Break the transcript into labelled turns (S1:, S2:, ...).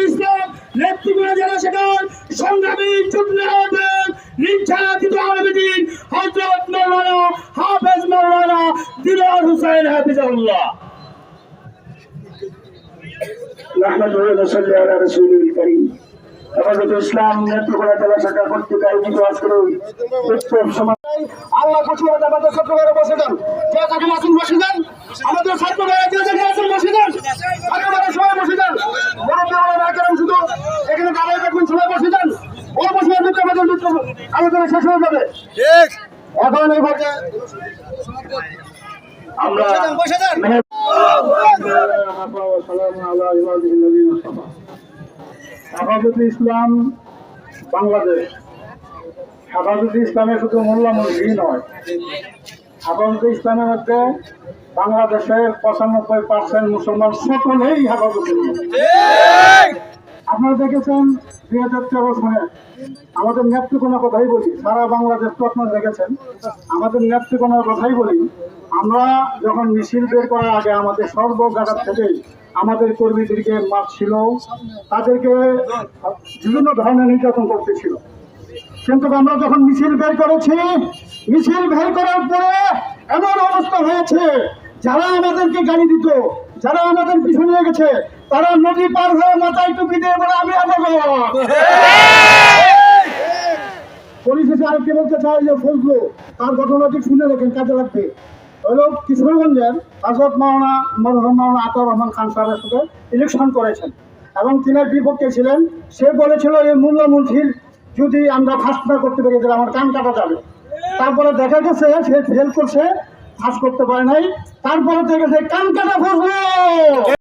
S1: ইসলাম নেতৃত্বে যারা সেখান সংগ্রামী যুদ্ধ নির্যাতিত আলমদিন হযরত মাওলানা হাফেজ মাওলানা দিলওয়ার হোসেন হাফিজাহুল্লাহ। নাহমাদুহু ওয়া নুসাল্লি আলা রাসূলিল কারীম। হেফাজতে ইসলাম নেত্রকোনা জেলা শাখা কর্তৃক আয়োজিত আজকের বিক্ষোভ সমাবেশ আল্লাহ খুশি হয়ে আমাদের ছাত্ররা বসে যান, যে যেখানে আছেন বসে যান, আমাদের ছাত্ররা যে যেখানে আছেন বসে যান, ছাত্ররা সবাই বসে যান, শুধু এখানে দাঁড়িয়ে থাকবেন, সবাই বসে যান। ও বসে আমাদের বিক্ষোভ আলোচনা শেষ হয়ে যাবে। এখন এই পর্যায়ে আমরা হেফাজতে ইসলাম বাংলাদেশ, হেফাজতে ইসলামের শুধু মোল্লা মুলভি নয়, হেফাজতে ইসলামের মধ্যে বাংলাদেশের 95% মুসলমান সকলেই হেফাজতে। আপনারা দেখেছেন 2013 সালে আমাদের নেত্রকোনার কথাই বলি, সারা বাংলাদেশ তো আপনারা দেখেছেন, আমাদের নেত্রকোনার কথাই বলি। আমরা যখন মিছিল বের করার আগে আমাদের সর্ব জায়গা থেকে আমাদের কর্মীদেরকে মারছিল, তাদেরকে বিভিন্ন ধরনের নির্যাতন করতেছিল। কিন্তু আমরা যখন মিছিল বের করেছি, মিছিল বের করার পরে এমন অবস্থা হয়েছে, যারা আমাদেরকে গাড়ি দিত, যারা আমাদের পিছনে নিয়ে গেছে, তারা নদী পার হয়ে মাথায় টুপি দিয়ে বলে আমি পরিশেষে আরেকটি বলতে চাই যে ফজলু তার ঘটনাটি শুনে রেখেন, কাজে লাগবে। হলো কিশোরগঞ্জের হযরত মাওলানা মরহুম মাওলানা আতাউর রহমান খান সাহেবের সাথে ইলেকশন করেছেন এবং তিনি বিপক্ষে ছিলেন। সে বলেছিল এই মোল্লা মুলভির যদি আমরা ফাঁস না করতে পারি তাহলে আমার কান কাটা যাবে। তারপরে দেখা গেছে সে ফেল করছে, ফাঁস করতে পারে নাই, তারপরে দেখা গেছে কান কাটা ফজলু।